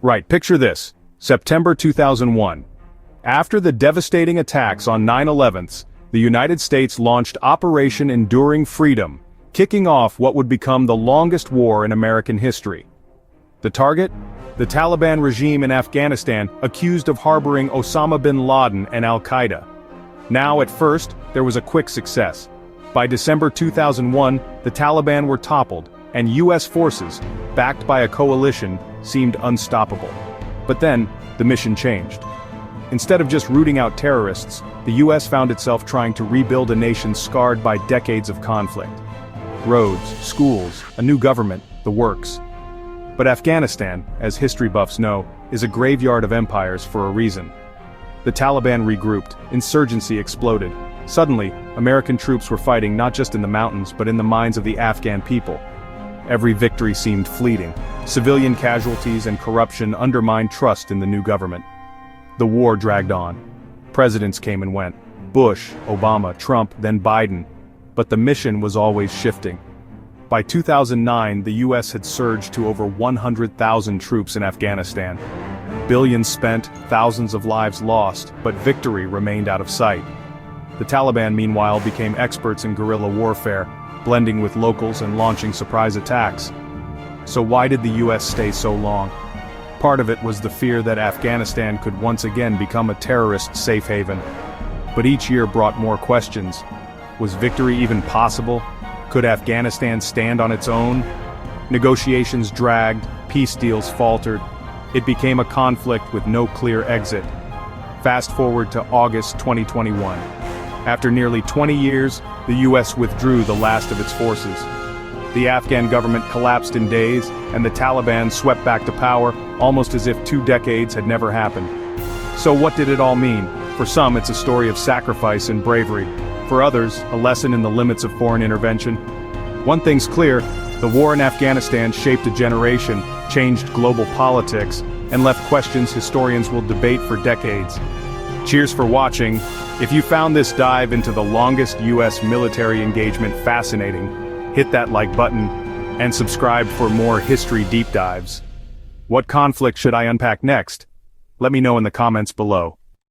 Right, picture this. September 2001. After the devastating attacks on 9/11, the United States launched Operation Enduring Freedom, kicking off what would become the longest war in American history. The target? The Taliban regime in Afghanistan, accused of harboring Osama bin Laden and Al-Qaeda. Now, at first, there was a quick success. By December 2001, the Taliban were toppled, and U.S. forces, backed by a coalition, seemed unstoppable. But then, the mission changed. Instead of just rooting out terrorists, the U.S. found itself trying to rebuild a nation scarred by decades of conflict. Roads, schools, a new government, the works. But Afghanistan, as history buffs know, is a graveyard of empires for a reason. The Taliban regrouped, insurgency exploded. Suddenly, American troops were fighting not just in the mountains but in the minds of the Afghan people. Every victory seemed fleeting. Civilian casualties and corruption undermined trust in the new government. The war dragged on. Presidents came and went. Bush, Obama, Trump, then Biden. But the mission was always shifting. By 2009, the U.S. had surged to over 100,000 troops in Afghanistan. Billions spent, thousands of lives lost, but victory remained out of sight. The Taliban, meanwhile, became experts in guerrilla warfare, blending with locals and launching surprise attacks. So why did the U.S. stay so long? Part of it was the fear that Afghanistan could once again become a terrorist safe haven. But each year brought more questions. Was victory even possible? Could Afghanistan stand on its own? Negotiations dragged, peace deals faltered. It became a conflict with no clear exit. Fast forward to August 2021. After nearly 20 years, the U.S. withdrew the last of its forces. The Afghan government collapsed in days, and the Taliban swept back to power, almost as if 2 decades had never happened. So what did it all mean? For some, it's a story of sacrifice and bravery. For others, a lesson in the limits of foreign intervention. One thing's clear, the war in Afghanistan shaped a generation, changed global politics, and left questions historians will debate for decades. Cheers for watching. If you found this dive into the longest U.S. military engagement fascinating, hit that like button, and subscribe for more history deep dives. What conflict should I unpack next? Let me know in the comments below.